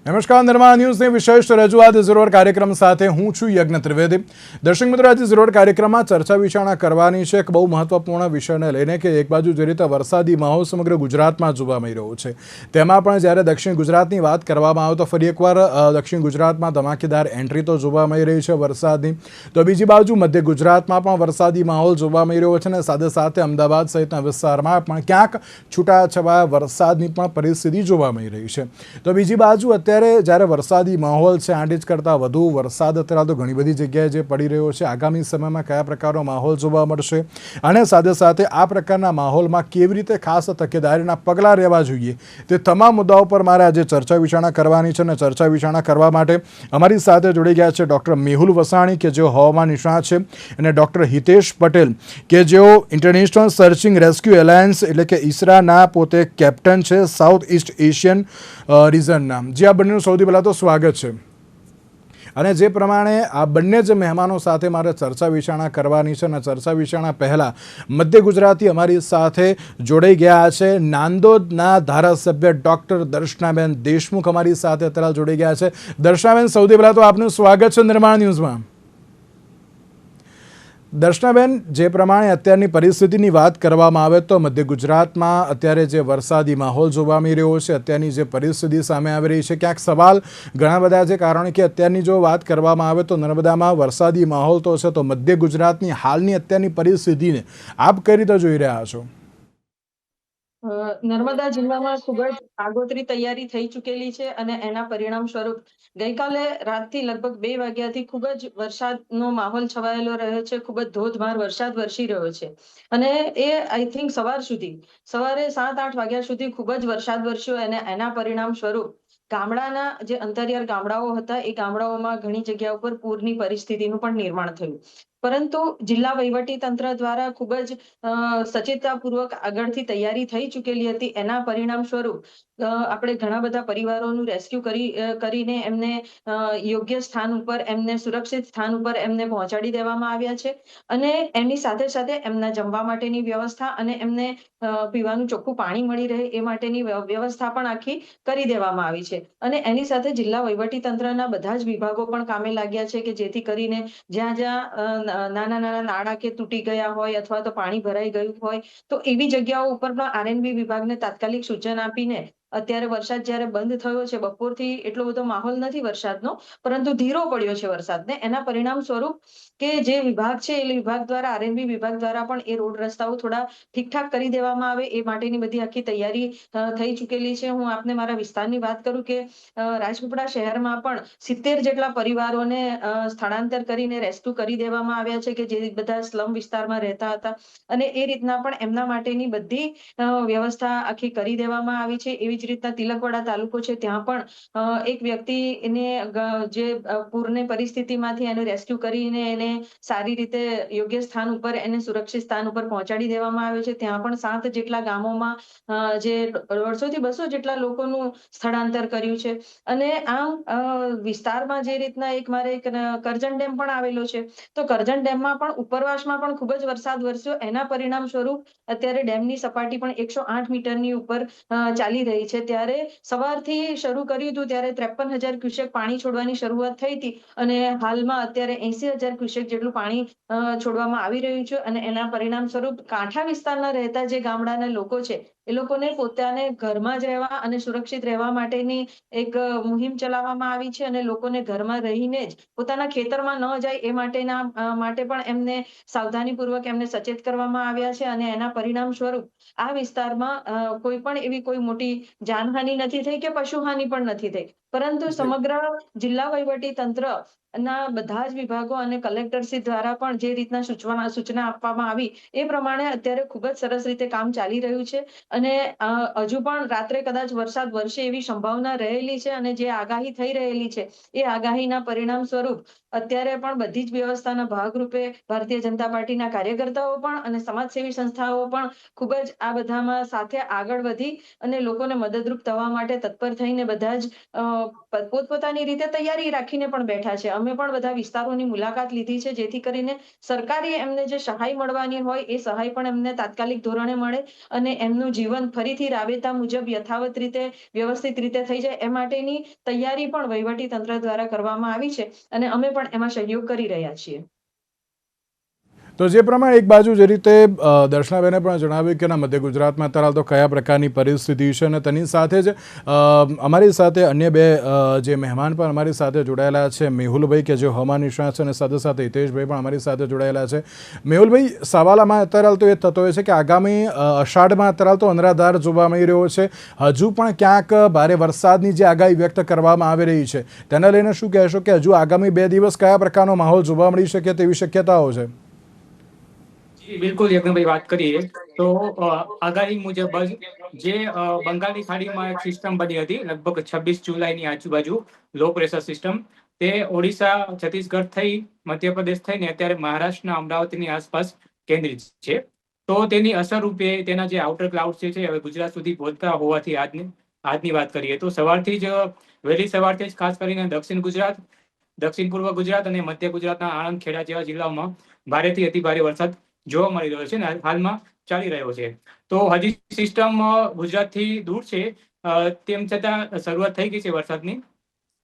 નમસ્કાર, નિર્માણ ન્યૂઝની વિશેષ રજૂઆત ઝીરોડ કાર્યક્રમ સાથે હું છું યજ્ઞ ત્રિવેદી. દર્શક મિત્રો, આજે ઝીરોડ કાર્યક્રમમાં ચર્ચા વિચારણા કરવાની છે એક બહુ મહત્વપૂર્ણ વિષયને લઈને કે એક બાજુ જે રીતે વરસાદી માહોલ સમગ્ર ગુજરાતમાં જોવા મળી રહ્યો છે, તેમાં પણ જ્યારે દક્ષિણ ગુજરાતની વાત કરવામાં આવે તો ફરી એકવાર દક્ષિણ ગુજરાતમાં ધમાકેદાર એન્ટ્રી તો જોવા મળી રહી છે વરસાદની. તો બીજી બાજુ મધ્ય ગુજરાતમાં પણ વરસાદી માહોલ જોવા મળી રહ્યો છે અને સાથે સાથે અમદાવાદ સહિતના વિસ્તારમાં પણ ક્યાંક છૂટાછવાયા વરસાદની પણ પરિસ્થિતિ જોવા મળી રહી છે. તો બીજી બાજુ અત્યારે જ્યારે વરસાદી માહોલ છે, 8 ઇંચ કરતાં વધુ વરસાદ અત્યારે તો ઘણી બધી જગ્યાએ જે પડી રહ્યો છે, આગામી સમયમાં કયા પ્રકારનો માહોલ જોવા મળશે અને સાથે સાથે આ પ્રકારના માહોલમાં કેવી રીતે ખાસ તકેદારીના પગલાં લેવા જોઈએ, તે તમામ મુદ્દાઓ પર મારે આજે ચર્ચા વિચારણા કરવાની છે. અને ચર્ચા વિચારણા કરવા માટે અમારી સાથે જોડી ગયા છે ડૉક્ટર મેહુલ વસાણી કે જેઓ હવામાન નિષ્ણાત છે, અને ડૉક્ટર હિતેશ પટેલ કે જેઓ ઇન્ટરનેશનલ સર્ચિંગ રેસ્ક્યુ એલાયન્સ એટલે કે ઇસરાના પોતે કેપ્ટન છે સાઉથ ઇસ્ટ એશિયન રીઝનના. જે આ બંનેનું સૌથી પહેલાં તો સ્વાગત છે. અને જે પ્રમાણે આ બંને જ મહેમાનો સાથે મારે ચર્ચા વિચારણા કરવાની છે અને ચર્ચા વિચારણા પહેલાં મધ્ય ગુજરાતી અમારી સાથે જોડાઈ ગયા છે. નાંદોદના ધારાસભ્ય ડૉક્ટર દર્શનાબેન દેશમુખ અમારી સાથે અત્યારે જોડાઈ ગયા છે. દર્શનાબેન, સૌથી પહેલાં તો આપનું સ્વાગત છે નિર્માણ ન્યૂઝમાં. દર્શનાબેન, જે પ્રમાણે અત્યારની પરિસ્થિતિની વાત કરવામાં આવે તો મધ્ય ગુજરાતમાં અત્યારે જે વરસાદી માહોલ જોવા મળી રહ્યો છે, અત્યારની જે પરિસ્થિતિ સામે આવી રહી છે, ક્યાંક સવાલ ઘણા બધા છે. કારણ કે અત્યારની જો વાત કરવામાં આવે તો નર્મદામાં વરસાદી માહોલ તો છે, તો મધ્ય ગુજરાતની હાલની અત્યારની પરિસ્થિતિને આપ કઈ રીતે જોઈ રહ્યા છો? નર્મદા જિલ્લામાં ખૂબ જ આગોતરી તૈયારી થઈ ચૂકેલી છે અને એના પરિણામ સ્વરૂપ ગઈકાલે રાતથી લગભગ 2 વાગ્યાથી ખૂબ જ વરસાદનો માહોલ છવાયેલો રહ્યો છે. ખૂબ જ ધોધમાર વરસાદ વરસી રહ્યો છે અને એ આઈ થિંક સવારે 7-8 વાગ્યા સુધી ખૂબ જ વરસાદ વરસ્યો અને એના પરિણામ સ્વરૂપ ગામડાના જે અંતરિયાળ ગામડાઓ હતા એ ગામડાઓમાં ઘણી જગ્યા ઉપર પૂરની પરિસ્થિતિનું પણ નિર્માણ થયું. પરંતુ જિલ્લા વહીવટી તંત્ર દ્વારા ખૂબ જ સચેતતાપૂર્વક આગળથી તૈયારી થઈ ચૂકેલી હતી. એના પરિણામ સ્વરૂપ આપણે ઘણા બધા પરિવારોનું રેસ્ક્યુ કરીને એમને યોગ્ય સ્થાન ઉપર, એમને સુરક્ષિત સ્થાન ઉપર એમને પહોંચાડી દેવામાં આવ્યા છે અને એની સાથે સાથે એમના જમવા માટેની વ્યવસ્થા અને એમને પીવાનું ચોખ્ખું પાણી મળી રહે એ માટેની વ્યવસ્થા પણ આખી કરી દેવામાં આવી છે. અને એની સાથે જિલ્લા વહીવટી તંત્રના બધા જ વિભાગો પણ કામે લાગ્યા છે કે જેથી કરીને જ્યાં જ્યાં નાના નાના નાળા કે તૂટી ગયા હોય અથવા તો પાણી ભરાઈ ગયું હોય તો એવી જગ્યાઓ ઉપર પણ આરએનબી વિભાગને તાત્કાલિક સૂચન આપીને અત્યારે વરસાદ જ્યારે બંધ થયો છે, બપોરથી એટલો બધો માહોલ નથી વરસાદનો, પરંતુ ધીરો પડ્યો છે વરસાદને. એના પરિણામ સ્વરૂપ કે જે વિભાગ છે એ વિભાગ દ્વારા, આરએનબી વિભાગ દ્વારા પણ એ રોડ રસ્તાઓ થોડા ઠીકઠાક કરી દેવામાં આવે એ માટેની બધી આખી તૈયારી થઈ ચૂકેલી છે. હું આપને મારા વિસ્તારની વાત કરું કે રાજપીપળા શહેરમાં પણ 70 જેટલા પરિવારોને સ્થળાંતર કરીને રેસ્ક્યુ કરી દેવામાં આવ્યા છે કે જે બધા સ્લમ વિસ્તારમાં રહેતા હતા અને એ રીતના પણ એમના માટેની બધી વ્યવસ્થા આખી કરી દેવામાં આવી છે. એવી જ રીતના તિલકવાડા તાલુકો છે, ત્યાં પણ એક વ્યક્તિને જે પૂરની પરિસ્થિતિમાંથી એને રેસ્ક્યુ કરીને એને સારી રીતે યોગ્ય સ્થાન ઉપર, એને સુરક્ષિત સ્થાન ઉપર પહોંચાડી દેવામાં આવ્યો છે. ત્યાં પણ 7 જેટલા ગામોમાં જે 150 થી 200 જેટલા લોકોનું સ્થળાંતર કર્યું છે. અને આમ વિસ્તારમાં જે રીતના મારે એક કરજણ ડેમ પણ આવેલો છે, તો કરજણ ડેમમાં પણ ઉપરવાસમાં પણ ખૂબ જ વરસાદ વરસ્યો. એના પરિણામ સ્વરૂપ અત્યારે ડેમની સપાટી પણ 108 મીટરની ઉપર ચાલી રહી છે. ત્યારે સવારથી શરૂ કર્યું હતું ત્યારે 53,000 ક્યુસેક પાણી છોડવાની શરૂઆત થઈ હતી અને હાલમાં અત્યારે 80,000 ક્યુસેક જેટલું પાણી છોડવામાં આવી રહ્યું છે. અને એના પરિણામ સ્વરૂપ કાંઠા વિસ્તારના રહેતા જે ગામડાના લોકો છે એ લોકોને પોતાને ઘરમાં જ રહેવા અને સુરક્ષિત રહેવા માટેની એક મુહિમ ચલાવવામાં આવી છે અને લોકોને ઘરમાં રહીને જ પોતાના ખેતરમાં ન જાય એ માટે પણ એમને સાવધાનીપૂર્વક એમને સચેત કરવામાં આવ્યા છે. અને એના પરિણામ સ્વરૂપ આ વિસ્તારમાં કોઈ પણ એવી કોઈ મોટી જાનહાનિ નથી થઈ કે પશુહાનિ પણ નથી થઈ. પરંતુ સમગ્ર જિલ્લા વહીવટી તંત્ર ના બધા જ વિભાગો અને કલેક્ટરશ્રી દ્વારા પણ જે રીતના સૂચના આપવામાં આવી એ પ્રમાણે અત્યારે ખૂબ જ સરસ રીતે કામ ચાલી રહ્યું છે. અને હજુ પણ રાત્રે કદાચ વરસાદ વરસે એવી સંભાવના રહેલી છે અને જે આગાહી થઈ રહેલી છે એ આગાહીના પરિણામ સ્વરૂપ અત્યારે પણ બધી જ વ્યવસ્થાના ભાગરૂપે ભારતીય જનતા પાર્ટીના કાર્યકર્તાઓ પણ અને સમાજસેવી સંસ્થાઓ પણ ખૂબ જ આ બધામાં સાથે આગળ વધી અને લોકોને મદદરૂપ થવા માટે તત્પર થઈને બધા જ પોતપોતાની રીતે તૈયારી રાખીને પણ બેઠા છે. અમે પણ બધા વિસ્તારોની મુલાકાત લીધી છે, જેથી કરીને સરકારી એમને જે સહાય મળવાની હોય એ સહાય પણ એમને તાત્કાલિક ધોરણે મળે અને એમનું જીવન ફરીથી રાબેતા મુજબ યથાવત રીતે વ્યવસ્થિત રીતે થઈ જાય એ માટેની તૈયારી પણ વહીવટી તંત્ર દ્વારા કરવામાં આવી છે અને અમે પણ એમાં સહયોગ કરી રહ્યા છીએ. તો જે પ્રમાણે એક બાજુ જે રીતે દર્શનાબેને પણ જણાવ્યું કે મધ્ય ગુજરાતમાં અત્યારે તો કયા પ્રકારની પરિસ્થિતિ છે અને તેની સાથે જ અમારી સાથે અન્ય બે જે મહેમાન પણ અમારી સાથે જોડાયેલા છે, મેહુલભાઈ કે જે હવામાન નિષ્ણાત છે અને સાથે સાથે હિતેશભાઈ પણ અમારી સાથે જોડાયેલા છે. મેહુલભાઈ, સવાલમાં અત્યારે તો એ થતો હોય છે કે આગામી અષાઢમાં અત્યારે તો અનરાધાર જોવા મળી રહ્યો છે, હજુ પણ ક્યાંક ભારે વરસાદની જે આગાહી વ્યક્ત કરવામાં આવી રહી છે, તેને લઈને શું કહેશો કે હજુ આગામી 2 દિવસ કયા પ્રકારનો માહોલ જોવા મળી શકે તેવી શક્યતાઓ છે? બિલકુલ યજ્ઞભાઈ, વાત કરીએ તો આગાહી મુજબ જ જે બંગાળની ખાડીમાં એક સિસ્ટમ બની હતી લગભગ 26 જુલાઈની આજુબાજુ, લો પ્રેશર સિસ્ટમ, તે ઓડિશા, છત્તીસગઢ થઈ મધ્યપ્રદેશ થઈને અત્યારે મહારાષ્ટ્રના અમરાવતીની આસપાસ કેન્દ્રિત છે. તો તેની અસર રૂપે તેના જે આઉટર ક્લાઉડ છે હવે ગુજરાત સુધી પહોંચતા હોવાથી આજની વાત કરીએ તો સવારથી જ વહેલી સવારથી જ ખાસ કરીને દક્ષિણ ગુજરાત, દક્ષિણ પૂર્વ ગુજરાત અને મધ્ય ગુજરાતના આણંદ, ખેડા જેવા જિલ્લાઓમાં ભારેથી અતિ ભારે વરસાદ જોવા મળી રહ્યો છે અને હાલમાં ચાલી રહ્યો છે. તો હજી સિસ્ટમ ગુજરાતથી દૂર છે, તેમ છતાં શરૂઆત થઈ ગઈ છે વરસાદની.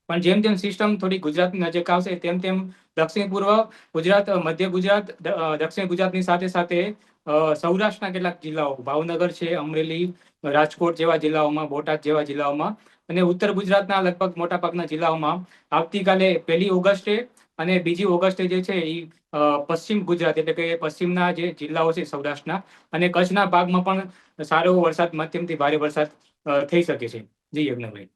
પણ જેમ જેમ સિસ્ટમ થોડી ગુજરાતની નજીક આવશે તેમ તેમ દક્ષિણ પૂર્વ ગુજરાત, મધ્ય ગુજરાત, દક્ષિણ ગુજરાતની સાથે સાથે સૌરાષ્ટ્રના કેટલાક જિલ્લાઓ, ભાવનગર છે, અમરેલી, રાજકોટ જેવા જિલ્લાઓમાં, બોટાદ જેવા જિલ્લાઓમાં અને ઉત્તર ગુજરાતના લગભગ મોટાભાગના જિલ્લાઓમાં આવતીકાલે 1 ઓગસ્ટે અને 2 ઓગસ્ટે જે છે એ પશ્ચિમ ગુજરાત એટલે કે પશ્ચિમના જે જિલ્લાઓ છે સૌરાષ્ટ્રના અને કચ્છના ભાગમાં પણ સારો વરસાદ, મધ્યમથી ભારે વરસાદ થઈ શકે છે. જી યજ્ઞભાઈ.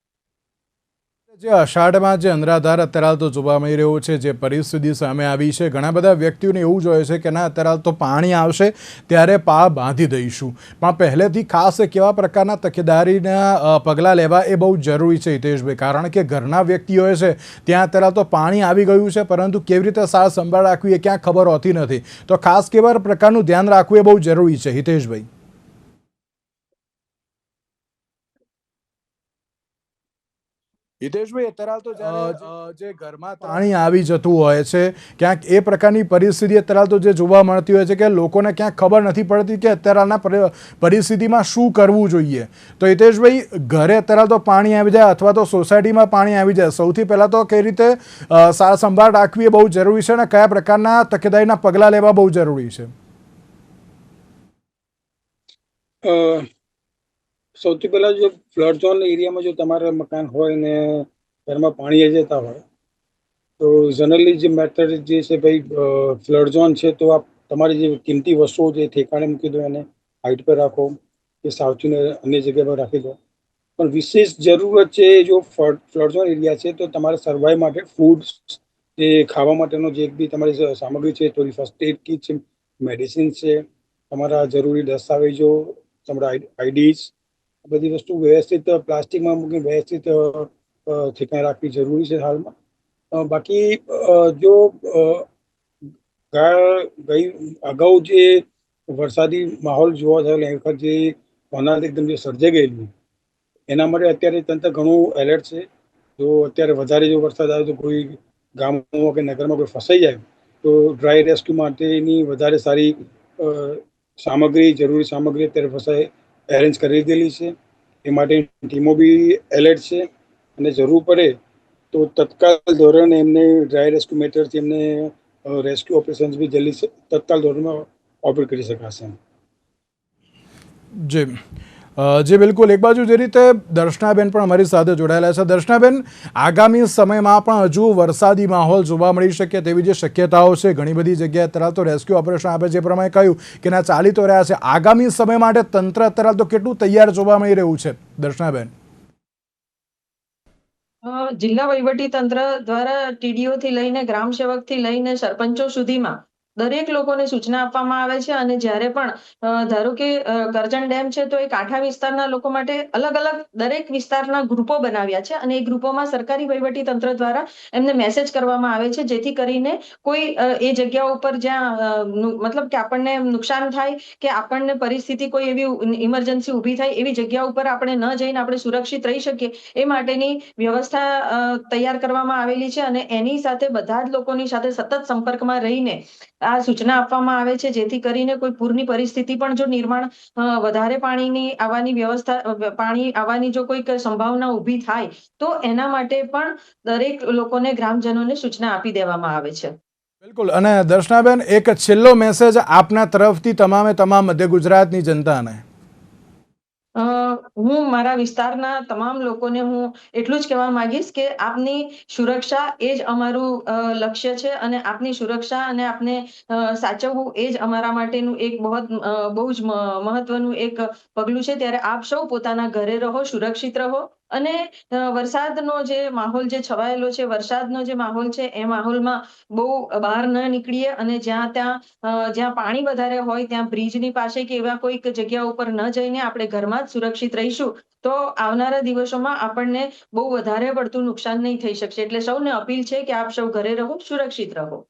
જે અષાઢમાં જે અનરાધાર અત્યારે તો જોવા મળી રહ્યું છે, જે પરિસ્થિતિ સામે આવી છે, ઘણા બધા વ્યક્તિઓને એવું જ હોય છે કે ના અત્યારે તો પાણી આવશે ત્યારે પા બાંધી દઈશું, પણ પહેલેથી ખાસ કેવા પ્રકારના તકેદારીના પગલાં લેવા એ બહુ જરૂરી છે હિતેશભાઈ, કારણ કે ઘરના વ્યક્તિઓ છે ત્યાં અત્યારે તો પાણી આવી ગયું છે પરંતુ કેવી રીતે સાર સંભાળ રાખવી એ ક્યાં ખબર હોતી નથી, તો ખાસ કેવા પ્રકારનું ધ્યાન રાખવું એ બહુ જરૂરી છે હિતેશભાઈ? હિતેશભાઈ, અત્યારે તો જ્યારે જે ઘરમાં પાણી આવી જતું હોય છે, ક્યાંક એ પ્રકારની પરિસ્થિતિ અત્યારે તો જે જોવા મળતી હોય છે કે લોકોને ક્યાંક ખબર નથી પડતી કે અત્યારના પરિસ્થિતિમાં શું કરવું જોઈએ. તો હિતેશભાઈ, ઘરે અત્યારે તો પાણી આવી જાય અથવા તો સોસાયટીમાં પાણી આવી જાય, સૌથી પહેલાં તો કઈ રીતે સાર સંભાળ રાખવી એ બહુ જરૂરી છે અને કયા પ્રકારના તકેદારીના પગલાં લેવા બહુ જરૂરી છે? સૌથી પહેલા જો ફ્લડ ઝોન એરિયામાં જો તમારા મકાન હોય ને ઘરમાં પાણી આવી જતા હોય તો જનરલી જે મેથડ જે છે ભાઈ, ફ્લડ ઝોન છે તો આપ તમારી જે કિંમતી વસ્તુઓ છે ઠેકાણે મૂકી દો, એને હાઈટ પર રાખો કે સાવચીને અન્ય જગ્યા પર રાખી દો. પણ વિશેષ જરૂરત છે જો ફ્લડ ઝોન એરિયા છે તો તમારે સર્વાઈવ માટે ફૂડ, જે ખાવા માટેનો જે બી તમારી સામગ્રી છે, થોડી ફર્સ્ટ એડ કીટ છે, મેડિસિન છે, તમારા જરૂરી દસ્તાવેજો, તમારા આઈડીઝ, બધી વસ્તુ વ્યવસ્થિત પ્લાસ્ટિકમાં મૂકી વ્યવસ્થિત ઠેકાણે રાખવી જરૂરી છે હાલમાં. બાકી જો અગાઉ જે વરસાદી માહોલ જોવા થયેલો એ વખત જે હોનારત એકદમ જે સર્જાઈ ગયેલું એના માટે અત્યારે તંત્ર ઘણું એલર્ટ છે. જો અત્યારે વધારે જો વરસાદ આવે તો કોઈ ગામમાં કે નગરમાં કોઈ ફસાઈ જાય તો ડ્રાય રેસ્ક્યુ માટેની વધારે સારી સામગ્રી, જરૂરી સામગ્રી અત્યારે એરેન્જ કરી દીધેલી છે. એ માટે ટીમો બી એલર્ટ છે અને જરૂર પડે તો તત્કાલ ધોરણે એમને ડ્રાય રેસ્ક્યુ મેથડથી એમને રેસ્ક્યુ ઓપરેશન્સ બી જલ્દી તત્કાલ ધોરણમાં ઓપરેટ કરી શકાશે. જી બિલકુલ. એક બાજુ જે રીતે દર્શનાબેન પણ અમારી સાથે જોડાયેલા છે. દર્શનાબેન, આગામી સમયમાં પણ હજુ વરસાદી માહોલ જોવા મળી શકે તેવી જે શક્યતાઓ છે, ઘણી બધી જગ્યાએ અત્યારે તો રેસ્ક્યુ ઓપરેશન આપણે જે પ્રમાણે કહ્યું કે ના ચાલી તો રહ્યા છે, આગામી સમય માટે તંત્ર અત્યારે તો કેટલું તૈયાર જોવા મળી રહ્યું છે દર્શનાબેન? જિલ્લા વહીવટી તંત્ર દ્વારા ટીડીઓ થી લઈને ગ્રામ સેવક થી લઈને સરપંચો સુધીમાં દરેક લોકોને સૂચના આપવામાં આવે છે અને જ્યારે પણ ધારો કે કરજણ ડેમ છે તો એ કાંઠા વિસ્તારના લોકો માટે અલગ અલગ દરેક વિસ્તારના ગ્રુપો બનાવ્યા છે અને એ ગ્રુપોમાં સરકારી વહીવટી તંત્ર દ્વારા એમને મેસેજ કરવામાં આવે છે જેથી કરીને કોઈ એ જગ્યા ઉપર જ્યાં મતલબ કે આપણને નુકસાન થાય કે આપણને પરિસ્થિતિ કોઈ એવી ઇમરજન્સી ઊભી થાય એવી જગ્યા ઉપર આપણે ન જઈને આપણે સુરક્ષિત રહી શકીએ એ માટેની વ્યવસ્થા તૈયાર કરવામાં આવેલી છે અને એની સાથે બધા જ લોકોની સાથે સતત સંપર્કમાં રહીને આ સૂચના આપવામાં આવે છે જેથી કરીને કોઈ પૂરની પરિસ્થિતિ પણ જો નિર્માણ વધારે પાણીની આવવાની વ્યવસ્થા પાણી આવવાની જો કોઈક સંભાવના ઊભી થાય તો એના માટે પણ દરેક લોકોને ગ્રામજનોને સૂચના આપી દેવામાં આવે છે. બિલકુલ. અને દર્શનાબેન, એક છેલ્લો મેસેજ આપના તરફથી તમામ મધ્ય ગુજરાતની જનતાને. હું મારા વિસ્તારના તમામ લોકોને હું એટલું જ કહેવા માંગીશ કે આપની સુરક્ષા એ જ અમારું લક્ષ્ય છે અને આપની સુરક્ષા અને આપને સાચવવું એ જ અમારા માટેનું એક બહુ જ મહત્વનું એક પગલું છે. ત્યારે આપ સૌ પોતાના ઘરે રહો, સુરક્ષિત રહો અને વરસાદનો જે માહોલ જે છવાયેલો છે, વરસાદનો જે માહોલ છે એ માહોલમાં બહુ બહાર ન નીકળીએ અને જ્યાં પાણી વધારે હોય ત્યાં બ્રિજની પાસે કે એવા કોઈક જગ્યા ઉપર ન જઈને આપણે ઘરમાં જ સુરક્ષિત રહીશું તો આવનારા દિવસોમાં આપણને બહુ વધારે પડતું નુકસાન નહીં થઈ શકશે. એટલે સૌને અપીલ છે કે આપ સૌ ઘરે રહો, સુરક્ષિત રહો.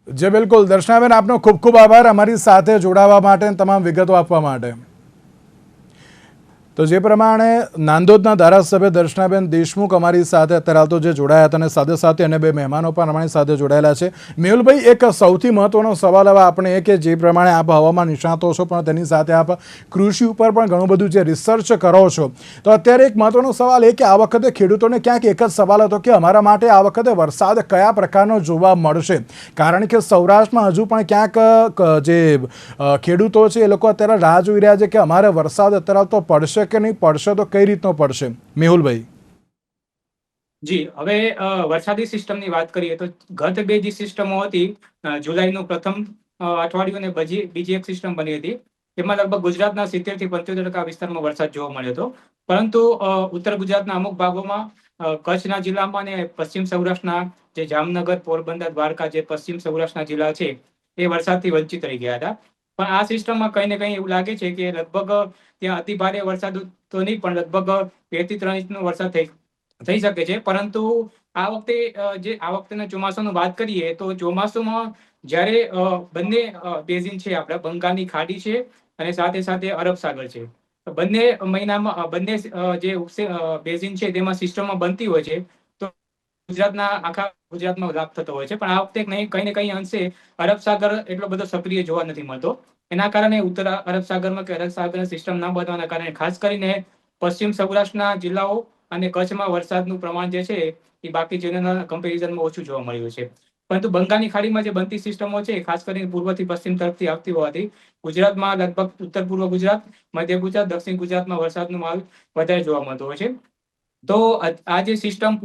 જે બિલકુલ. દર્શનાબેન, આપનો ખૂબ ખૂબ આભાર અમારી સાથે જોડાવા માટે, તમામ વિગતો આપવા માટે. તો જે પ્રમાણે નાંદોદના ધારાસભ્ય દર્શનાબેન દેશમુખ અમારી સાથે અત્યારે હાલ તો જે જોડાયા હતા અને સાથે સાથે અને બે મહેમાનો પણ અમારી સાથે જોડાયેલા છે. મેહુલભાઈ, એક સૌથી મહત્વનો સવાલ હવે આપણે એ કે જે પ્રમાણે આપ હવામાન નિષ્ણાતો છો પણ તેની સાથે આપ કૃષિ ઉપર પણ ઘણું બધું જે રિસર્ચ કરો છો, તો અત્યારે એક મહત્વનો સવાલ એ કે આ વખતે ખેડૂતોને ક્યાંક એક જ સવાલ હતો કે અમારા માટે આ વખતે વરસાદ કયા પ્રકારનો જોવા મળશે, કારણ કે સૌરાષ્ટ્રમાં હજુ પણ ક્યાંક જે ખેડૂતો છે એ લોકો અત્યારે રાહ જોઈ રહ્યા છે કે અમારે વરસાદ અત્યારે તો પડશે કે નહીં પડશે તો કઈ રીતનો પડશે. મેહુલભાઈ. જી, હવે વરસાદી સિસ્ટમની વાત કરીએ તો ગત બે જે સિસ્ટમો હતી, જુલાઈનું પ્રથમ અઠવાડિયું અને બીજી એક સિસ્ટમ બની હતી, તેમાં લગભગ ગુજરાતના 70 થી 75% વિસ્તારમાં વરસાદ જોવા મળ્યો હતો. પરંતુ ઉત્તર ગુજરાતના અમુક ભાગોમાં, કચ્છના જિલ્લામાં અને પશ્ચિમ સૌરાષ્ટ્રના જે જામનગર, પોરબંદર, દ્વારકા જે પશ્ચિમ સૌરાષ્ટ્રના જિલ્લા છે એ વરસાદથી વંચિત રહી ગયા હતા. પણ આ સિસ્ટમમાં કંઈ ને કંઈ એવું લાગે છે કે લગભગ ત્યાં અતિ ભારે વરસાદ તો નહીં પણ લગભગ 2 થી 3 ઇંચનો વરસાદ થઈ શકે છે. પરંતુ આ વખતેના ચોમાસાની વાત કરીએ તો ચોમાસુમાં જ્યારે બંને બેઝિન છે, આપણા બંગાળની ખાડી છે અને સાથે સાથે અરબ સાગર છે, બંને મહિનામાં બંને જે બેઝિન છે તેમાં સિસ્ટમમાં બનતી હોય છે તો આખા ગુજરાતમાં લાભ થતો હોય છે. પણ આ વખતે કંઈ ને કંઈ અંશે અરબ સાગર એટલો બધો સક્રિય જોવા નથી મળતો. એના કારણે ઉત્તર અરબ સાગરમાં કે અરબ સાગર સિસ્ટમ ના બનવાના કારણે ખાસ કરીને પશ્ચિમ સૌરાષ્ટ્રના જિલ્લાઓ અને કચ્છમાં વરસાદનું પ્રમાણ જે છે એ બાકી જિલ્લાના કમ્પેરિઝનમાં ઓછું જોવા મળ્યું છે. પરંતુ બંગાળની ખાડીમાં જે બનતી સિસ્ટમો છે, ખાસ કરીને પૂર્વથી પશ્ચિમ તરફથી આવતી હોવાથી ગુજરાતમાં લગભગ ઉત્તર પૂર્વ ગુજરાત, મધ્ય ગુજરાત, દક્ષિણ ગુજરાતમાં વરસાદનો માહોલ વધારે જોવા મળતો હોય છે. તો આ જે સિસ્ટમ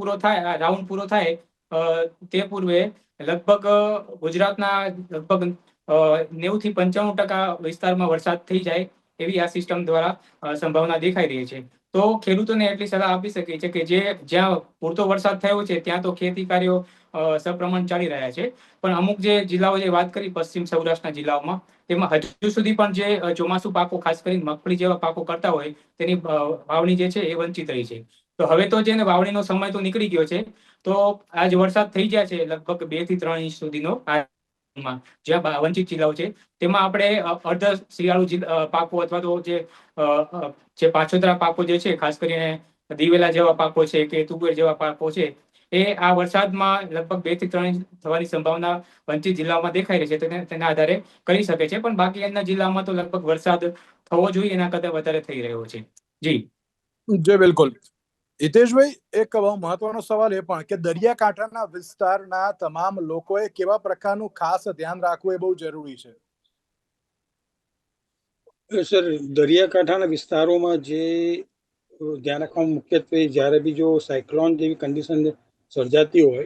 રાઉન્ડ પૂરો થાય તે પૂર્વે લગભગ ગુજરાતના લગભગ 90 થી 95% વિસ્તારમાં વરસાદ થઈ જાય એવી આ સિસ્ટમ દ્વારા સંભાવના દેખાઈ રહી છે. તો ખેડૂતોને એટલી સલાહ આપી શકીએ છીએ કે જ્યાં પૂરતો વરસાદ થયો છે ત્યાં તો ખેતી કાર્યો સપ્રમાણ ચાલી રહ્યા છે. પણ અમુક જે જિલ્લાઓ જે વાત કરી પશ્ચિમ સૌરાષ્ટ્રના જિલ્લાઓમાં, તેમાં હજુ સુધી પણ જે ચોમાસુ પાકો ખાસ કરીને મગફળી જેવા પાકો કરતા હોય તેની વાવણી જે છે એ વંચિત રહી છે. તો હવે તો જેને વાવણીનો સમય તો નીકળી ગયો છે, તો આજ વરસાદ થઈ ગયા છે લગભગ 2 થી 3 ઇંચ સુધીનો જ્યાં વંચિત જિલ્લાઓ છે તેમાં આપણે અર્ધ શિયાળુ પાકો અથવા તો જે પાછોતરા પાકો જે છે, ખાસ કરીને દિવેલા જેવા પાકો છે કે તુવેર જેવા પાકો છે, એ આ વરસાદમાં લગભગ 2 થી 3 ઇંચ થવાની સંભાવના વંચિત જિલ્લાઓમાં દેખાઈ રહી છે. તેના આધારે કરી શકે છે. પણ બાકી અન્ય જિલ્લામાં તો લગભગ વરસાદ થવો જોઈએ એના કરતા વધારે થઈ રહ્યો છે. જી બિલકુલ. હિતેશભાઈ, એક બહુ મહત્વનો સવાલ એ પણ કે દરિયાકાંઠાના વિસ્તારના તમામ લોકોએ કેવા પ્રકારનું ખાસ ધ્યાન રાખવું એ બહુ જરૂરી છે. સર, દરિયાકાંઠાના વિસ્તારોમાં જે ધ્યાન રાખવાનું મુખ્યત્વે જ્યારે બી જો સાયક્લોન જેવી કન્ડિશન સર્જાતી હોય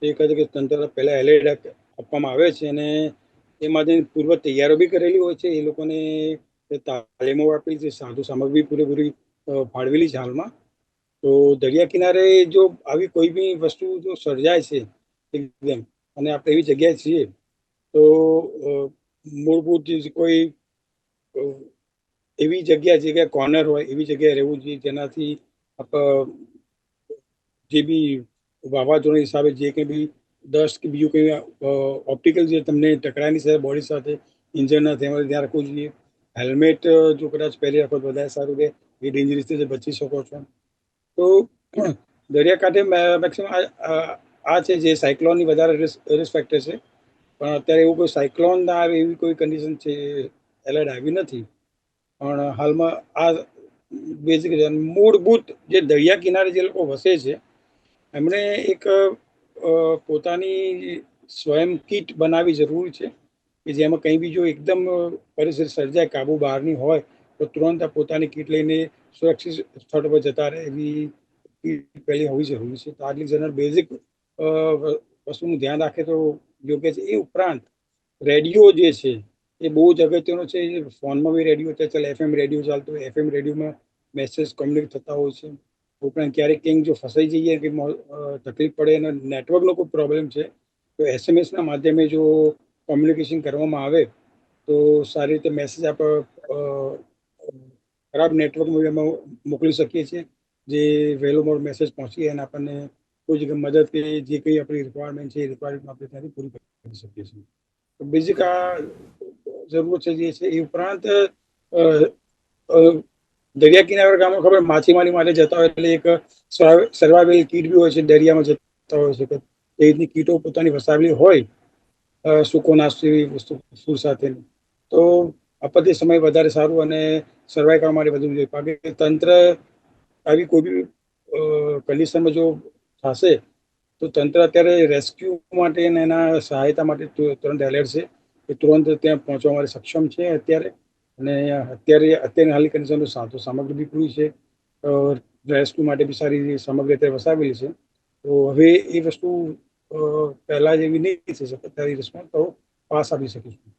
તો એ કહે છે કે તંત્ર પહેલાં એલર્ટ આપવામાં આવે છે અને એ માટે પૂર્વ તૈયારો બી કરેલી હોય છે. એ લોકોને તાલીમો આપેલી છે, સાધુ સામગ્રી પૂરેપૂરી ફાળવેલી છે હાલમાં. તો દરિયા કિનારે જો આવી કોઈ બી વસ્તુ જો સર્જાય છે એકદમ, અને આપણે એવી જગ્યાએ છીએ તો મૂળભૂત જે કોઈ એવી જગ્યા કોર્નર હોય એવી જગ્યાએ રહેવું જોઈએ જેનાથી જે બી વાવાઝોડા હિસાબે જે કંઈ બી ડસ્ટ કે બીજું કંઈ ઓપ્ટિકલ જે તમને ટકરાની સાથે બોડી સાથે ઇન્જર ના થાય ધ્યાન રાખવું જોઈએ. હેલ્મેટ જો કદાચ પહેરી રાખો તો વધારે સારું રહે, એ ડેન્જરસથી બચી શકો છો. તો દરિયાકાંઠે મેક્સિમમ આ છે જે સાયક્લોનની વધારે રિસ્ક ફેક્ટર છે, પણ અત્યારે એવું કોઈ સાયક્લોન ના આવે એવી કોઈ કન્ડિશન છે એલર્ટ આવી નથી. પણ હાલમાં આ બેઝિક મૂળભૂત જે દરિયા કિનારે જે લોકો વસે છે એમણે એક પોતાની સ્વયં કીટ બનાવવી જરૂરી છે કે જેમાં કંઈ બી જો એકદમ પરિસ્થિતિ સર્જાય, કાબુ બહારની હોય, તો તુરંત પોતાની કીટ લઈને સુરક્ષિત સ્થળ પર જતા રહે એવી કીટ પહેલી હોવી જરૂરી છે. તો આટલી જનરલ બેઝિક વસ્તુનું ધ્યાન રાખે તો યોગ્ય છે. એ ઉપરાંત રેડિયો જે છે એ બહુ જ અગત્યનો છે. ફોનમાં બી રેડિયો છે, ચાલ FM રેડિયો ચાલતો હોય, FM રેડિયોમાં મેસેજ કમ્યુનિકેટ થતા હોય છે. ઉપરાંત ક્યારેક કંઈક જો ફસાઈ જઈએ કે તકલીફ પડે અને નેટવર્કનો કોઈ પ્રોબ્લેમ છે તો SMS ના માધ્યમે જો કોમ્યુનિકેશન કરવામાં આવે તો સારી રીતે મેસેજ આપણે ખરાબ નેટવર્કમાં એમાં મોકલી શકીએ છીએ, જે વહેલો મોડો મેસેજ પહોંચી અને આપણને કોઈ જગ્યાએ મદદ કે જે કંઈ આપણી રિક્વાયરમેન્ટ છે એ રિક્વાયરમેન્ટ આપણે ત્યાંથી પૂરી કરી શકીએ છીએ. તો બેઝિક આ જરૂરત છે જે છે. એ ઉપરાંત દરિયા કિનારે ગામમાં ખબર માછીમારી માટે જતા હોય એટલે એક સર્વાઇવલ કીટ બી હોય છે, દરિયામાં જતા હોય છે, એ રીતની કીટો પોતાની વસાવેલી હોય સૂકો નાસ્તો એવી વસ્તુ ફૂડ સાથેની, તો આપત્તિ સમય વધારે સારું અને સર્વાઈવ કરવા માટે બધું જોઈએ. કારણ કે તંત્ર આવી કોઈ બી કન્ડિશનમાં જો થશે તો તંત્ર અત્યારે રેસ્ક્યુ માટે અને એના સહાયતા માટે તુરંત એલર્ટ છે, એ તુરંત ત્યાં પહોંચવા માટે સક્ષમ છે અત્યારે. અને અત્યારની હાલની કન્ડિશનમાં સાધુ સામગ્રી બી પૂરી છે, રેસ્ક્યુ માટે બી સારી સામગ્રી અત્યારે વસાવેલી છે. તો હવે એ વસ્તુ પહેલા જેવી નહીં થઈ શકે, અત્યારે રિસ્પોન્સ તો પાસ આપી શકીશું.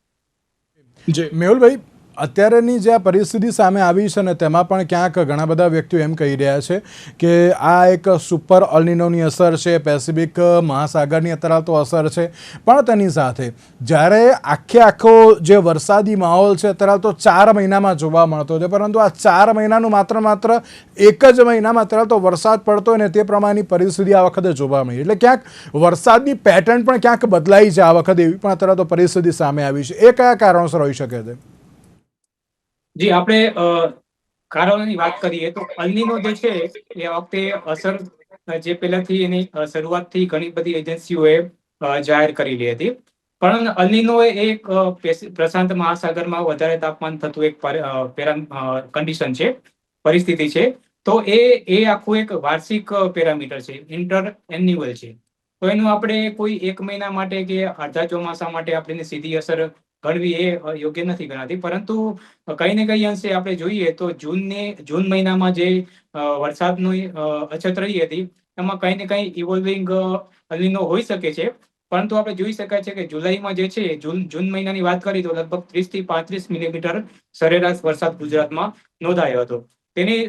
જી મેહુલભાઈ, અત્યારેની જે આ પરિસ્થિતિ સામે આવી છે ને તેમાં પણ ક્યાંક ઘણા બધા વ્યક્તિઓ એમ કહી રહ્યા છે કે આ એક સુપર અલ્નિનોની અસર છે, પેસિફિક મહાસાગરની અત્યારે તો અસર છે, પણ તેની સાથે જ્યારે આખો જે વરસાદી માહોલ છે અત્યારે તો 4 મહિનામાં જોવા મળતો છે, પરંતુ આ 4 મહિનાનું માત્ર એક જ મહિનામાં અત્યારે તો વરસાદ પડતો હોય ને તે પ્રમાણેની પરિસ્થિતિ આ વખતે જોવા મળી. એટલે ક્યાંક વરસાદની પેટર્ન પણ ક્યાંક બદલાઈ છે આ વખતે, એવી પણ અત્યારે તો પરિસ્થિતિ સામે આવી છે. એ કયા કારણોસર હોઈ શકે છે? જી, આપણે કારણોની વાત કરીએ તો અલ્નીનો જે છે એ વખતે અસર જે પહેલાથી એની શરૂઆતથી ઘણી બધી એજન્સીઓએ જાહેર કરેલી હતી. પણ અલ્નીનો એક પ્રશાંત મહાસાગરમાં વધારે તાપમાન થતું એક કન્ડિશન છે, પરિસ્થિતિ છે. તો એ આખું એક વાર્ષિક પેરામીટર છે, ઇન્ટર એન્યુઅલ છે. તો એનું આપણે કોઈ એક મહિના માટે કે અડધા ચોમાસા માટે આપણે સીધી અસર ગણવી એ યોગ્ય નથી ગણાતી. પરંતુ કઈ ને કઈ અંશે આપણે જોઈએ તો જૂન મહિનામાં જે વરસાદની અછત રહી હતી એમાં કઈ ને કઈ ઇવોલ્વિંગ અલ્નીનો હોઈ શકે છે. પરંતુ આપણે જોઈ શકાય છે કે જુલાઈમાં જે છે જૂન મહિનાની વાત કરી તો લગભગ 30 થી 35 મિલીમીટર સરેરાશ વરસાદ ગુજરાતમાં નોંધાયો હતો. તેની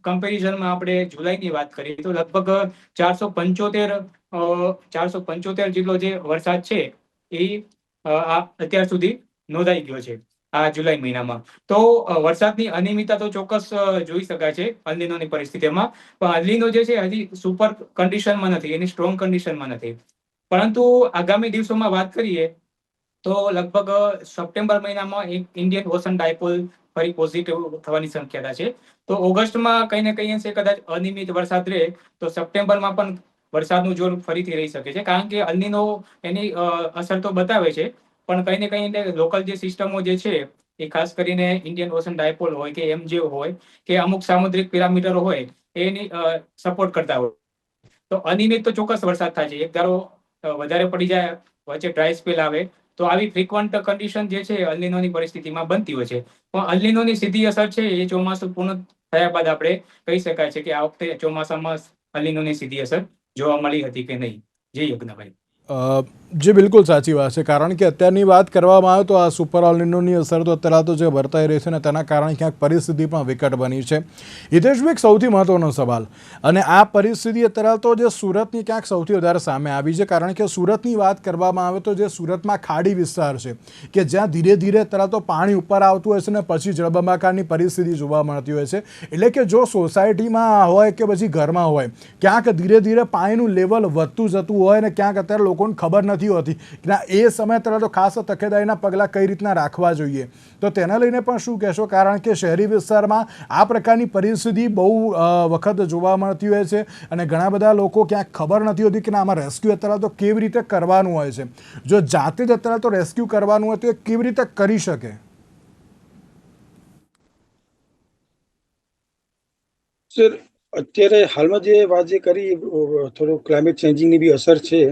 કમ્પેરિઝનમાં આપણે જુલાઈની વાત કરીએ તો લગભગ 475 જેટલો જે વરસાદ છે એ અત્યાર સુધી નોંધાઈ ગયો છે આ જુલાઈ મહિનામાં. તો વરસાદની અનિયમિતતા તો ચોક્કસ જોઈ શકાય છે અલ્નીનોની પરિસ્થિતિમાં. પણ અલ્નીનો જે છે હજી સુપર કન્ડિશનમાં નથી, એની સ્ટ્રોંગ કન્ડિશનમાં નથી. પરંતુ આગામી દિવસોમાં વાત કરીએ તો લગભગ સપ્ટેમ્બર મહિનામાં એક ઇન્ડિયન ઓશન ડાયપોલ ફરી પોઝિટિવ થવાની શક્યતા છે. તો ઓગસ્ટમાં કઈ ને કઈ અંશે કદાચ અનિયમિત વરસાદ રહે તો સપ્ટેમ્બરમાં પણ વરસાદનું જોર ફરીથી રહી શકે છે. કારણ કે અલ્નીનો એની અસર તો બતાવે છે, પણ કઈ ને કઈ લોકલ જે સિસ્ટમો જે છે એ ખાસ કરીને ઇન્ડિયન ઓશન ડાયપોલ હોય કે MJO હોય કે અમુક સામુદ્રિક પિરામીટરો હોય એની સપોર્ટ કરતા હોય. તો અનિયમિત તો ચોક્કસ વરસાદ થાય છે. એક ધારો વધારે પડી જાય, વચ્ચે ડ્રાય સ્પેલ આવે તો આવી ફ્રીક્વન્ટ કન્ડિશન જે છે અલ્નીનોની પરિસ્થિતિમાં બનતી હોય છે. પણ અલ્નીનોની સીધી અસર છે એ ચોમાસું પૂર્ણ થયા બાદ આપણે કહી શકાય છે કે આ વખતે ચોમાસામાં અલ્નીનોની સીધી અસર જોવા મળી હતી કે નહીં. જી યજ્ઞભાઈ. જે બિલકુલ સાચી વાત છે, કારણ કે અત્યારની વાત કરવામાં આવે તો આ સુપર એલ્નિનોની અસર તો અત્યારે તો જે વર્તાઈ રહી છે ને તેના કારણે ક્યાંક પરિસ્થિતિ પણ વિકટ બની છે. હિતેશભાઈ, એક સૌથી મહત્વનો સવાલ, અને આ પરિસ્થિતિ અત્યારે તો જે સુરતની ક્યાંક સૌથી વધારે સામે આવી છે, કારણ કે સુરતની વાત કરવામાં આવે તો જે સુરતમાં ખાડી વિસ્તાર છે કે જ્યાં ધીરે ધીરે અત્યારે તો પાણી ઉપર આવતું હોય છે ને પછી જળબંબાકારની પરિસ્થિતિ જોવા મળતી હોય છે. એટલે કે જો સોસાયટીમાં હોય કે પછી ઘરમાં હોય, ક્યાંક ધીરે ધીરે પાણીનું લેવલ વધતું જતું હોય ને ક્યાંક અત્યારે લોકોને ખબર નથી હોતી કે ના એ સમય તરફ તો ખાસ તકેદારીના પગલાં કઈ રીતના રાખવા જોઈએ. તો તેને લઈને પણ શું કહેશો, કારણ કે શહેરી વિસ્તારમાં આ પ્રકારની પરિસ્થિતિ બહુ વખત જોવા મળતી હોય છે અને ઘણા બધા લોકો ક્યાંક ખબર નથી હોતી કે ના આમાં રેસ્ક્યુ અત્યારે તો કેવી રીતે કરવાનું હોય છે. જો જાતે જ અત્યારે તો રેસ્ક્યુ કરવાનું હોય તો એ કેવી રીતે કરી શકે? સર, અત્યારે હાલમાં જે વાત જે કરી, થોડું ક્લાઇમેટ ચેન્જિંગની બી અસર છે,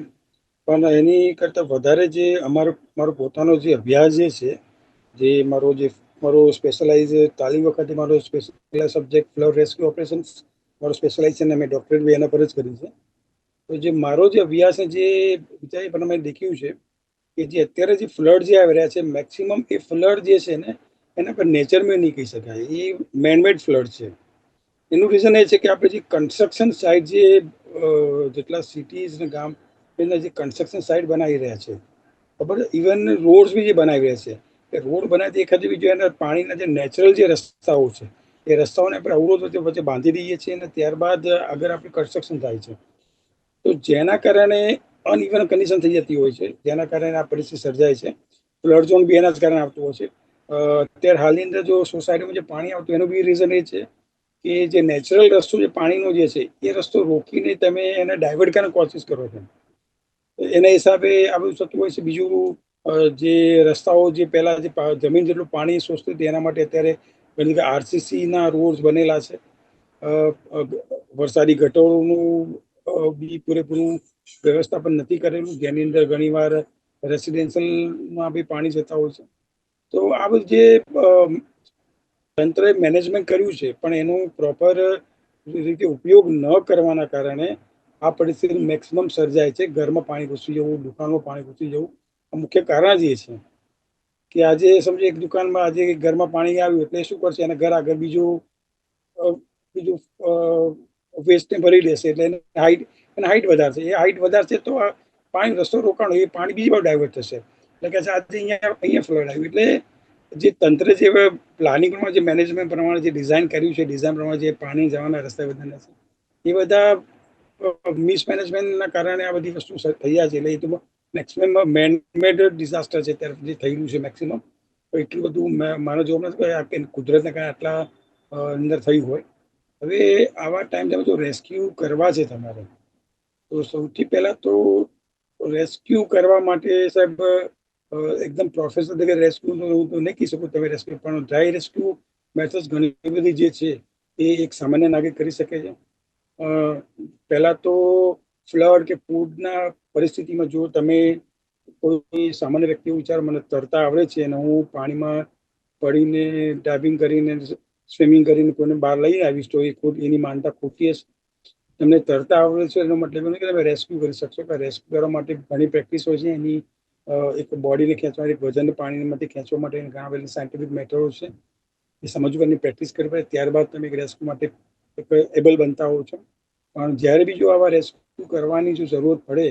પણ એની કરતાં વધારે જે મારો પોતાનો જે અભ્યાસ જે છે, જે મારો સ્પેશિયલાઇઝ તાલીમ વખતે મારો special subject flood rescue operations, મારો સ્પેશિયલાઇઝેશન મેં ડોક્ટરેટ બી એના પર જ કરી છે. તો જે મારો જે અભ્યાસ જે વિચારી પણ મેં દેખ્યું છે કે જે અત્યારે જે ફ્લડ જે આવી રહ્યા છે, મેક્સિમમ એ ફ્લડ જે છે ને એના પર નેચરમાં નહીં કહી શકાય, એ મેનમેડ ફ્લડ છે. એનું રીઝન એ છે કે આપણે જે કન્સ્ટ્રક્શન સાઇટ જે જેટલા સિટીઝ ને ગામ એના જે કન્સ્ટ્રક્શન સાઇટ બનાવી રહ્યા છે, ખબર, ઇવન રોડ્સ બી જે બનાવી રહ્યા છે, એ રોડ બનાવતી વખતે બી જો એના પાણીના જે નેચરલ જે રસ્તાઓ છે એ રસ્તાઓને આપણે અવરોધ વચ્ચે બાંધી દઈએ છીએ અને ત્યારબાદ આગળ આપણે કન્સ્ટ્રક્શન થાય છે. તો જેના કારણે અનઇવન કન્ડિશન થઈ જતી હોય છે, જેના કારણે આ પરિસ્થિતિ સર્જાય છે. ફ્લડ ઝોન બી એના જ કારણે આવતું હોય છે. અત્યારે હાલની અંદર જો સોસાયટીમાં જે પાણી આવતું એનું બી રીઝન એ છે કે જે નેચરલ રસ્તો જે પાણીનો જે છે એ રસ્તો રોકીને તમે એને ડાયવર્ટ કરવાની કોશિશ કરો છો. એના હિસાબે આ બધું થતું હોય છે. બીજું, જે રસ્તાઓ જે પહેલા જે જમીન જેટલું પાણી શોષતું હતું એના માટે અત્યારે ઘણી જગ્યાએ આરસીસીના રોડ્સ બનેલા છે. વરસાદી ગટરોનું બી પૂરેપૂરું વ્યવસ્થાપન નથી કરેલું, જેની અંદર ઘણીવાર રેસિડેન્શિયલમાં બી પાણી જતા હોય છે. તો આ બધું જે તંત્રએ મેનેજમેન્ટ કર્યું છે પણ એનું પ્રોપર રીતે ઉપયોગ ન કરવાના કારણે આ પરિસ્થિતિ મેક્સિમમ સર્જાય છે. ઘરમાં પાણી ઘૂસી જવું, દુકાનમાં પાણી ઘૂસી જવું, આ મુખ્ય કારણ જ એ છે કે આજે સમજો એક દુકાનમાં આજે ઘરમાં પાણી આવ્યું એટલે શું કરશે, એના ઘર આગળ બીજું વેસ્ટને ભરી લેશે, એટલે એને હાઈટ વધારશે. એ હાઈટ વધારશે તો આ પાણી રસ્તો રોકાણો, એ પાણી બીજી બાજુ ડાયવર્ટ થશે. એટલે કે આજે અહીંયા ફ્લડ આવ્યું. એટલે જે તંત્ર જે પ્લાનિંગ પ્રમાણે જે મેનેજમેન્ટ પ્રમાણે જે ડિઝાઇન કર્યું છે, ડિઝાઇન પ્રમાણે જે પાણી જવાના રસ્તા બધાના છે, એ બધા મિસમેનેજમેન્ટના કારણે આ બધી વસ્તુ થયા છે. એટલે એ તો મેક્સિમમ મેનમેડ ડિઝાસ્ટર છે અત્યારે જે થયેલું છે મેક્સિમમ. એટલું બધું મારો જોવા નથી કે કુદરતના કારણે આટલા અંદર થયું હોય. હવે આવા ટાઈમ તમે જો રેસ્ક્યુ કરવા છે તમારે, તો સૌથી પહેલા તો રેસ્ક્યુ કરવા માટે સાહેબ એકદમ પ્રોફેશનલ તરીકે રેસ્ક્યુ હું તો નહીં કહી શકું તમે રેસ્ક્યુ, પણ ડ્રાય રેસ્ક્યુ મેથડ્સ ઘણી બધી જે છે એ એક સામાન્ય નાગરિક કરી શકે છે. પહેલા તો ફ્લડ કે ફૂડના પરિસ્થિતિમાં જો તમે કોઈ સામાન્ય વ્યક્તિ વિચારો મને તરતા આવડે છે અને હું પાણીમાં પડીને ડાઇવિંગ કરીને સ્વિમિંગ કરીને કોઈને બહાર લઈને આવીશ તો એ ખુદ એની માનતા ખોટી હશે. તમને તરતા આવડે છે એનો મતલબ નહીં કે તમે રેસ્ક્યુ કરી શકશો. કે રેસ્ક્યુ કરવા માટે ઘણી પ્રેક્ટિસ હોય છે. એની એક બોડીને ખેંચવા, એક વજનને પાણીમાંથી ખેંચવા માટે ઘણા બધા સાયન્ટિફિક મેથડો છે. એ સમજવું, એની પ્રેક્ટિસ કરવી પડે, ત્યારબાદ તમે એક રેસ્ક્યુ માટે એબલ બનતા હોવ છો. પણ જ્યારે બી જો આવા રેસ્ક્યુ કરવાની જો જરૂરત પડે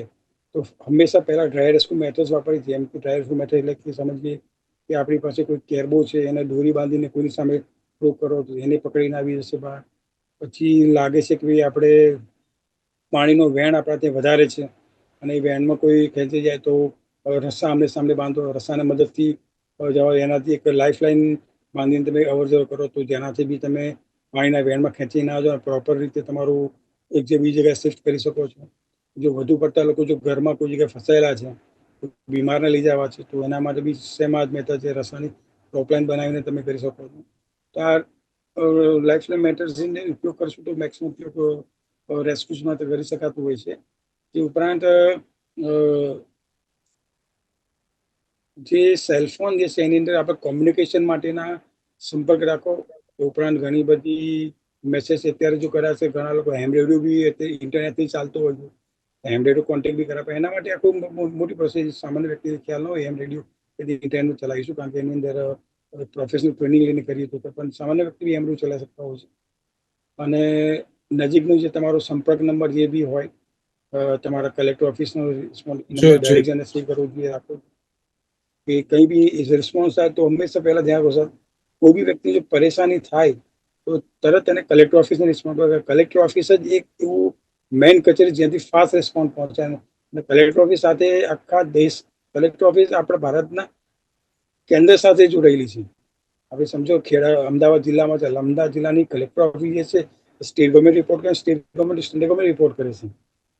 તો હંમેશા પહેલાં ડ્રાય રેસ્ક્યુ મેથડ્સ વાપરી. જેમ કે ડ્રાય રેસ્ક્યુ મેથડ એટલે કે સમજીએ કે આપણી પાસે કોઈ કેરબો છે, એને દોરી બાંધીને કોઈની સામે થ્રો કરો તો એને પકડીને આવી જશે બહાર. પછી લાગે છે કે ભાઈ આપણે પાણીનો વહેણ આપણા ત્યાં વધારે છે અને એ વહેણમાં કોઈ ખેંચી જાય તો રસ્સા આમને સામને બાંધો, રસ્સાના મદદથી જવા, એનાથી એક લાઈફ લાઈન બાંધીને તમે અવર જવર કરો તો જેનાથી બી તમે પાણીના વહેણમાં ખેંચી ના જાઓ, પ્રોપર રીતે તમારું એક જે બીજી જગ્યાએ શિફ્ટ કરી શકો છો. જો વધુ પડતા લોકો જો ઘરમાં કોઈ જગ્યાએ ફસાયેલા છે, બીમારને લઈ જવા છે, તો એના માટે બી સેમ જ મેથડ છે. રસ્તાની રોપલાઇન બનાવીને તમે કરી શકો છો. તો આ લાઈફલાઈન મેથડ્સનો ઉપયોગ કરશું તો મેક્સિમમ ઉપયોગ રેસ્ક્યુઝમાં તો કરી શકાતું હોય છે. તે ઉપરાંત જે સેલફોન જે છે એની અંદર આપણે કોમ્યુનિકેશન માટેના સંપર્ક રાખો. એ ઉપરાંત ઘણી બધી મેસેજ અત્યારે જો કર્યા છે, ઘણા લોકો હેમ રેડિયો બી ઇન્ટરનેટથી ચાલતો હોય છે. એમ રેડિયો કોન્ટેક્ટ બી કરાવે. એના માટે આખું મોટી પ્રોસેસ, સામાન્ય વ્યક્તિને ખ્યાલ ન હોય એમ રેડિયો ઇન્ટરનેટ ચલાવીશું, કારણ કે એની અંદર પ્રોફેશનલ ટ્રેનિંગ લઈને કરીએ તો પણ સામાન્ય વ્યક્તિ બી એમ રેડિયો ચલાવી શકતા હોય છે. અને નજીકનો જે તમારો સંપર્ક નંબર જે બી હોય, તમારા કલેક્ટર ઓફિસનો ડાયરેક્ટ જઈને સેવ કરવો જોઈએ, રાખો કે કંઈ બી રિસ્પોન્સ થાય તો હંમેશા પહેલા ધ્યાન રાખો. કોઈ બી વ્યક્તિ જો પરેશાની થાય તો તરત એને કલેક્ટર ઓફિસને રિસ્પોન્સ કરે. કલેક્ટર ઓફિસ જ એક એવું મેઇન કચેરી જ્યાંથી ફાસ્ટ રિસ્પોન્સ પહોંચાય. અને કલેક્ટર ઓફિસ સાથે આખા દેશ, કલેક્ટર ઓફિસ આપણા ભારતના કેન્દ્ર સાથે જોડાયેલી છે. આપણે સમજો અમદાવાદ જિલ્લામાં છે, અમદાવાદ જિલ્લાની કલેક્ટર ઓફિસ જે છે સ્ટેટ ગવર્મેન્ટ રિપોર્ટ કરે, સ્ટેટ ગવર્મેન્ટ રિપોર્ટ કરે છે.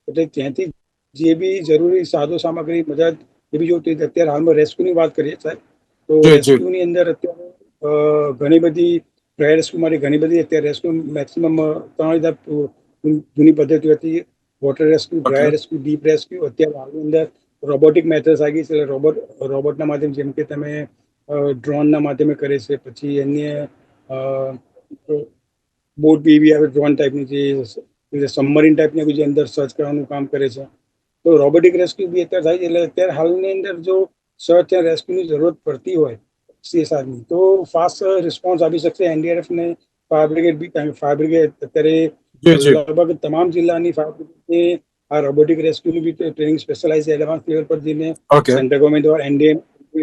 એટલે ત્યાંથી જે બી જરૂરી સાધો સામગ્રી મદદ એ બી જોતી. અત્યારે હાલમાં રેસ્ક્યુની વાત કરીએ સાહેબ, તો રેસ્ક્યુની અંદર અત્યારે ઘણી બધી ડ્રાય રેસ્ક્યુ માટે ઘણી બધી અત્યારે રેસ્ક્યુ મેક્સિમમ 3000 જૂની પદ્ધતિઓ હતી. Water rescue, dry rescue, deep rescue. અત્યારે હાલની અંદર રોબોટિક મેથડ્સ આવી ગઈ છે. એટલે રોબોટના માધ્યમ, જેમ કે તમે ડ્રોનના માધ્યમે કરે છે. પછી અન્ય બોટ બી એવી આવે ડ્રોન ટાઈપની, જે સબમરીન ટાઈપની બી જે અંદર સર્ચ કરવાનું કામ કરે છે. તો રોબોટિક રેસ્ક્યુ બી અત્યારે થાય છે. એટલે અત્યારે હાલની અંદર જો સર્ચ એન્ડ રેસ્ક્યુની જરૂરત પડતી હોય CSRની, તો ફાસ્ટ રિસ્પોન્સ આપી શકશે એનડીઆરએફ ને ફાયર બ્રિગેડ બી. ફાયર બ્રિગેડ અત્યારે લગભગ તમામ જિલ્લાની ફાયર બ્રિગેડને આ રોબોટિક રેસ્ક્યુની બી ટ્રેનિંગ સ્પેશિયલાઇઝ એડવાન્સ લેવલ પર જઈને સેન્ટ્રલ ગવર્મેન્ટ દ્વારા, એનડીએમ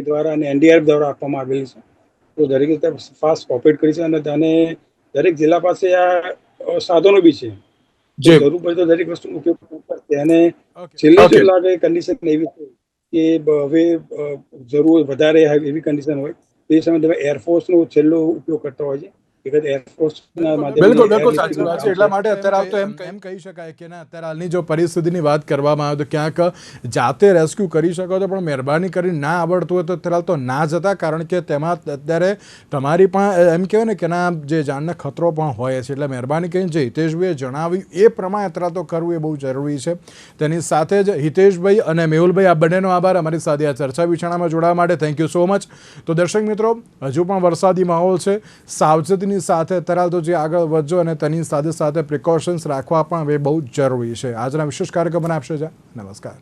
દ્વારા અને એનડીઆરએફ દ્વારા આપવામાં આવેલી છે. તો દરેક રીતે ફાસ્ટ ઓપરેટ કરી છે. અને દરેક જિલ્લા પાસે આ સાધનો બી છે. જરૂર પડે તો દરેક વસ્તુનો ઉપયોગ કરશે. અને છેલ્લે જો લાગે કન્ડિશન એવી કે હવે જરૂર વધારે એવી કન્ડિશન હોય તો એ સમયે તમે એરફોર્સનો છેલ્લો ઉપયોગ કરતા હોય છે. બિલકુલ સાચી વાત છે. એટલા માટે અત્યારે તો એમ કહી શકાય કે ના, અત્યારે હાલની જો પરિસ્થિતિની વાત કરવામાં આવે તો ક્યાંક જાતે રેસ્ક્યુ કરી શકો છો, પણ મહેરબાની કરીને ના આવડતું હોય તો અત્યારે તો ના જતા, કારણ કે તેમાં અત્યારે તમારી પણ એમ કહેવાય ને કે ના જે જાનને ખતરો પણ હોય છે. એટલે મહેરબાની કરીને જે હિતેશભાઈએ જણાવ્યું એ પ્રમાણે અત્યારે તો કરવું એ બહુ જરૂરી છે. તેની સાથે જ હિતેશભાઈ અને મેહુલભાઈ, આ બંનેનો આભાર અમારી સાથે આ ચર્ચા વિચારણામાં જોડાવા માટે. Thank you so much. તો દર્શક મિત્રો, હજુ પણ વરસાદી માહોલ છે. સાવચેતીની સાથે અત્યારે તો જે આગળ વધજો અને તેની સાથે સાથે પ્રિકોશન્સ રાખવા પણ હવે બહુ જરૂરી છે. આજના વિશેષ કાર્યક્રમને આપશે. નમસ્કાર.